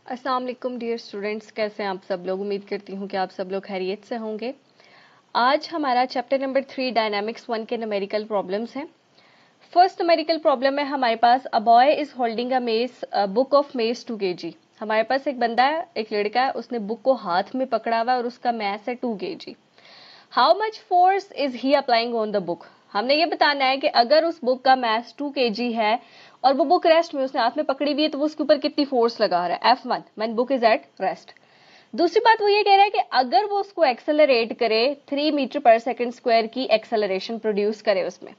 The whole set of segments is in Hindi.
अस्सलाम वालेकुम डियर स्टूडेंट्स, कैसे हैं आप सब लोग। उम्मीद करती हूँ कि आप सब लोग खैरियत से होंगे। आज हमारा चैप्टर नंबर 3 डायनामिक्स 1 के न्यूमेरिकल प्रॉब्लम्स हैं। फर्स्ट न्यूमेरिकल प्रॉब्लम में हमारे पास a boy is holding a मेज बुक ऑफ मेज 2 kg। हमारे पास एक बंदा है, एक लड़का है, उसने बुक को हाथ में पकड़ा हुआ है और उसका मैस है 2 kg। How much force is he applying on the book. हमने ये बताना है कि अगर उस बुक का मैस 2 kg है और वो बुक रेस्ट में उसने हाथ में पकड़ी हुई है तो वो उसके ऊपर कितनी फोर्स लगा रहा है, F1 when book is at rest. दूसरी बात वो ये कह रहा है कि अगर वो उसको एक्सेलरेट करे 3 मीटर पर सेकंड स्क्वायर की एक्सेलरेशन प्रोड्यूस करे उसमें,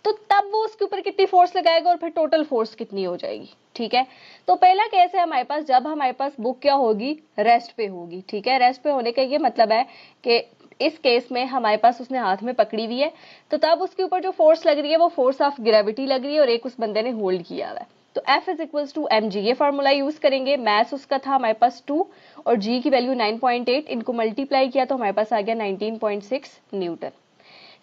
तो तब वो उसके ऊपर कितनी फोर्स लगाएगा और फिर टोटल फोर्स कितनी हो जाएगी। ठीक है, तो पहला केस है हमारे पास जब हमारे पास बुक क्या होगी, रेस्ट पे होगी। ठीक है, रेस्ट पे होने का ये मतलब है कि इस केस में हमारे पास उसने हाथ में पकड़ी हुई है, तो तब उसके ऊपर जो फोर्स लग रही है वो फोर्स ऑफ ग्रेविटी लग रही है और एक उस बंदे ने होल्ड किया हुआ है। तो F is equals to mg, ये फार्मूला यूज करेंगे। मैस उसका था हमारे पास 2 और g की वैल्यू 9.8, इनको मल्टीप्लाई किया तो हमारे पास आ गया 19.6 न्यूटन।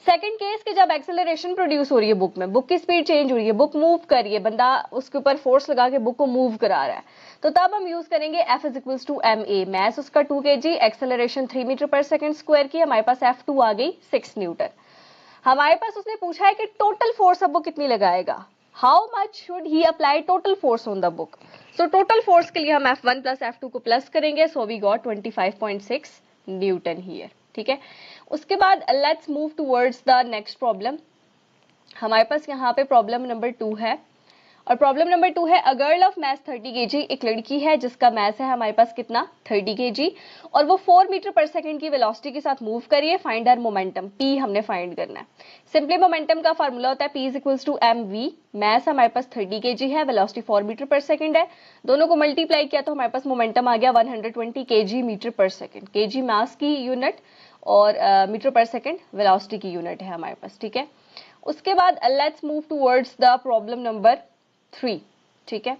सेकंड केस के जब एक्सेलरेशन प्रोड्यूस हो रही है बुक में, बुक की स्पीड चेंज हो रही है, बुक मूव कर रही है, बंदा उसके ऊपर फोर्स लगा के बुक को मूव करा रहा है, तो तब हम यूज करेंगे F is equals to ma। Mass उसका 2 kg, एक्सेलरेशन 3 मीटर पर सेकंड स्क्वायर की, हमारे पास F2 आ गई 6 न्यूटन। हमारे पास उसने पूछा है कि टोटल फोर्स अब वो कितनी लगाएगा, how much should he apply total force on the book. So total force के लिए हम F1 प्लस F2 को प्लस करेंगे, so we got 25.6 newton here. ठीक है, उसके बाद let's move towards the next problem. हमारे पास यहाँ पे प्रॉब्लम नंबर 2 है और प्रॉब्लम नंबर 2 है a girl of math 30 kg। एक लड़की है जिसका मैथ है हमारे पास कितना, 30 kg, और वो 4 मीटर पर सेकंड की वेलोसिटी के साथ मूव कर रही है। फाइंड हर मोमेंटम, P हमने फाइंड करना है। सिंपली मोमेंटम का फार्मूला होता है P is equals to mv। Mass हमारे पास 30 kg है, वेलोसिटी 4 मीटर पर सेकंड है, दोनों को मल्टीप्लाई किया तो हमारे पास मोमेंटम आ गया 120 kg मीटर पर सेकंड। kg मास की यूनिट और मीटर पर सेकंड वेलोसिटी की यूनिट है हमारे पास। ठीक है, उसके बाद let's move towards the problem number 3। ठीक है,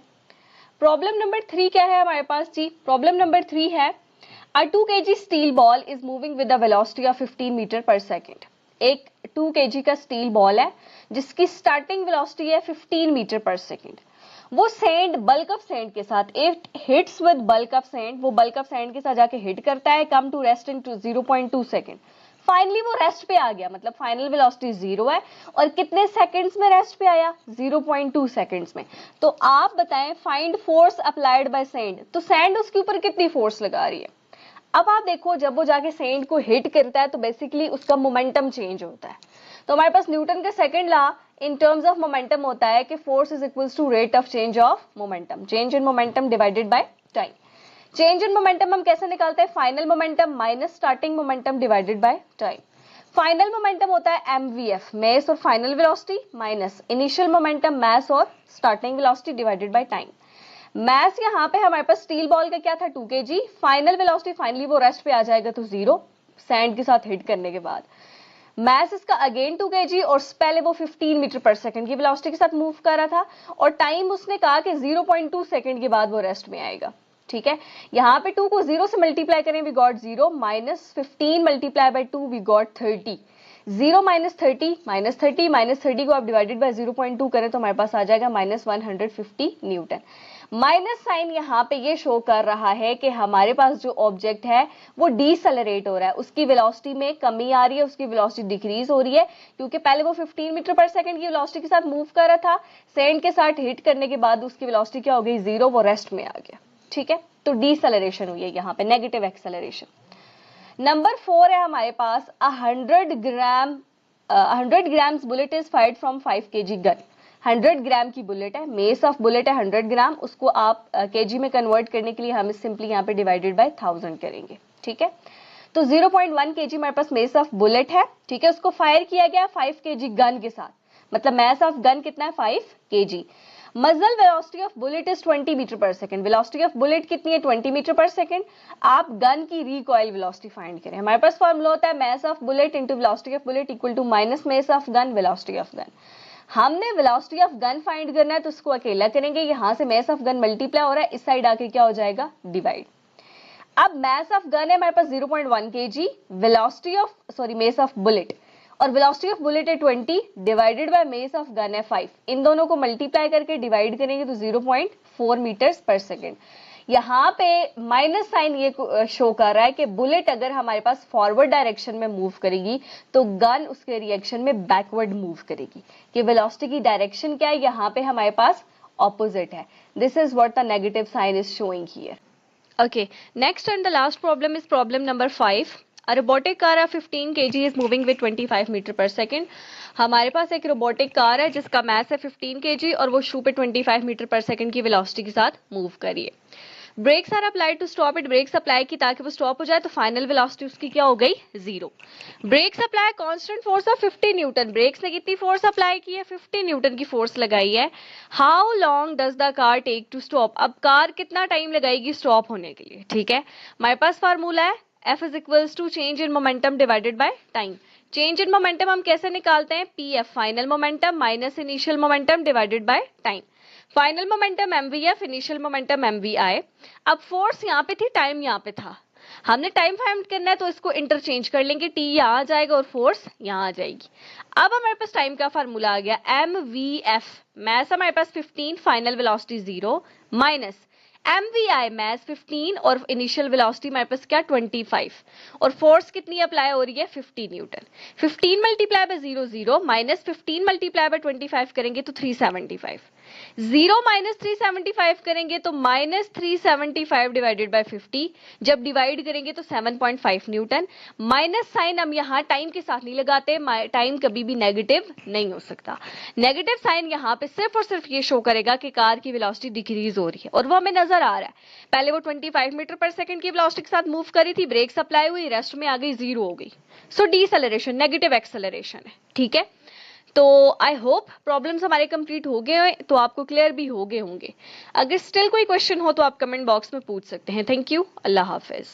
प्रॉब्लम नंबर 3 क्या है हमारे पास जी, प्रॉब्लम नंबर 3 है a 2 kg steel ball is moving with the velocity of 15 meter पर सेकंड। एक 2 kg का स्टील बॉल है जिसकी स्टार्टिंग वेलोसिटी है 15 मीटर पर सेकंड। वो सैंड, बल्क ऑफ सैंड के साथ, it hits with bulk of sand, वो बल्क ऑफ सैंड के साथ जाके हिट करता है, come to rest in 0.2 second. Finally वो रेस्ट पे आ गया, मतलब फाइनल वेलोसिटी 0 है और कितने सेकंड्स में रेस्ट पे आया, 0.2 सेकंड्स में। तो आप बताएं find force applied by sand, तो सैंड उसके ऊपर कितनी फोर्स लगा रही है। अब आप देखो जब वो जाके सैंड को हिट करता है तो बेसिकली उसका मोमेंटम चेंज होता है। तो हमारे पास न्यूटन का second law in terms of momentum होता है कि force is equals to rate of change of momentum, change in momentum divided by time. Change in momentum हम कैसे निकालते हैं, final momentum minus starting momentum divided by time. Final momentum होता है mvf, मास और final velocity, minus initial momentum mass और starting velocity divided by time. Mass यहाँ पे हमारे पास स्टील बॉल का क्या था, 2 kg, फाइनल वेलोसिटी फाइनली वो रेस्ट पे आ जाएगा तो 0 सैंड के साथ हिट करने के बाद। मैस इसका अगेन 2 kg और पहले वो 15 मीटर पर सेकंड की वेलोसिटी के साथ मूव कर रहा था और टाइम उसने कहा कि 0.2 सेकंड के बाद वो रेस्ट में आएगा। ठीक है, यहाँ पे 2 को 0 से मल्टीप्लाई करें we got 0, minus 15 multiply by 2 we got 30, 0 minus 30 minus 30 minus 30 को आप डिवाइडेड बाय 0.2 करें तो हमारे पास आ जाएगा माइनस 150 न्यूटन। माइनस साइन यहाँ पे ये शो कर रहा है कि हमारे पास जो ऑब्जेक्ट है वो डीसेलरेट हो रहा है, उसकी वेलोसिटी में कमी आ रही है, उसकी वेलोसिटी डिक्रीज हो रही है, क्योंकि पहले वो 15 मीटर पर सेकंड की वेलोसिटी के साथ मूव कर रहा था, सैंड के साथ हिट करने के बाद उसकी वेलोसिटी क्या हो गई, 0, वो रेस्ट में आ गया। ठीक है, तो डीसेलरेशन हुई है यहाँ पे, नेगेटिव एक्सेलरेशन। नंबर 4 है हमारे पास 100 grams bullet is fired from 5 kg gun. 100 ग्राम की बुलेट है, मेस ऑफ बुलेट है 100 ग्राम, उसको आप केजी में कन्वर्ट करने के लिए हम सिंपली यहाँ पे डिवाइडेड बाय 1000 करेंगे। ठीक है, तो 0.1 kg हमारे पास मेस ऑफ बुलेट है। ठीक है, उसको फायर किया गया 5 kg गन के साथ, मतलब मैस ऑफ गन कितना है, 5 kg। Muzzle velocity of bullet is 20 meter पर सेकंड। वेलोसिटी ऑफ बुलेट कितनी है, 20 मीटर पर सेकंड। आप गन की रिकॉइल वेलोसिटी फाइंड करें। हमारे पास फॉर्मूला होता है mass of bullet into velocity of bullet equal to minus mass of gun velocity of gun. हमने वेलोसिटी ऑफ गन फाइंड करना है तो उसको अकेला करेंगे, यहां से मैस ऑफ गन मल्टीप्लाई हो रहा है, इस साइड आके क्या हो जाएगा, डिवाइड। अब मैस ऑफ गन है हमारे पास 0.1 kg, velocity of mess of bullet और वेलोसिटी ऑफ बुलेट है 20 divided by mess of gun है 5, इन दोनों को मल्टीप्लाई करके डिवाइड करेंगे तो 0.4 मीटर्स पर सेकंड। यहाँ पे माइनस साइन ये शो कर रहा है कि बुलेट अगर हमारे पास फॉरवर्ड डायरेक्शन में मूव करेगी तो गन उसके रिएक्शन में बैकवर्ड मूव करेगी, कि वेलोसिटी की डायरेक्शन क्या है, यहाँ पे हमारे पास ऑपोजिट है. This is what the negative sign is showing here. Okay, next and the last problem is problem number 5. A robotic car of 15 kg is moving with 25 metre पर सेकेंड. हमारे पास एक रोबोटिक कार है जिसका मास है 15 kg और वो शू पे 25 मीटर पर सेकेंड की वेलोसिटी के साथ मूव करी है. Brakes are applied to stop it. Brakes apply की ताकि वो स्टॉप हो जाए, तो फाइनल वेलोसिटी उसकी क्या हो गई, 0. Brakes apply constant force of 50 newton. Brakes ने कितनी फोर्स अप्लाई की है, 50 न्यूटन की फोर्स लगाई है. How long does the car take to stop. अब कार कितना टाइम लगाएगी स्टॉप होने के लिए. ठीक है, हमारे पास फार्मूला है F is equals to change in momentum divided by time. Change in momentum हम कैसे निकालते हैं, PF final momentum minus initial momentum divided by time. Final momentum MVF, initial momentum MVI. अब फोर्स यहाँ पे थी, टाइम यहाँ पे था, हमने टाइम फाइंड करना है तो इसको इंटरचेंज कर लेंगे. T यहाँ आ जाएगा और फोर्स यहाँ आ जाएगी. अब हमारे पास टाइम का फार्मूला आ गया MVF, मैस हमारे पास 15, final velocity 0, minus MVI mass 15 और इनिशियल वेलोसिटी हमारे पास क्या 25, और फोर्स कितनी अप्लाई हो रही है 50 Newton. 15 multiply bye 0 0 minus 15 multiply bye 25 करेंगे तो 375. 0 माइनस 375 करेंगे तो माइनस 375 डिवाइडेड बाय 50. जब डिवाइड करेंगे तो 7.5 न्यूटन. माइनस साइन हम यहाँ टाइम के साथ नहीं लगाते, टाइम कभी भी नेगेटिव नहीं हो सकता. नेगेटिव साइन यहाँ पे सिर्फ और सिर्फ ये शो करेगा कि कार की वेलोसिटी डिक्रीज हो रही है, और वो हमें नजर आ रहा है. पहले वो 25 मीटर पर सेकंड की वेलोसिटी के साथ मूव करी थी, ब्रेक अप्लाई हुई, रेस्ट में आ गई, 0 हो गई. सो डीसेलरेशन, नेगेटिव एक्सेलरेशन है. ठीक है, तो आई होप प्रॉब्लम्स हमारे कंप्लीट हो गए हैं, तो आपको क्लियर भी हो गए होंगे. अगर स्टिल कोई क्वेश्चन हो तो आप कमेंट बॉक्स में पूछ सकते हैं. Thank you, Allah Hafiz.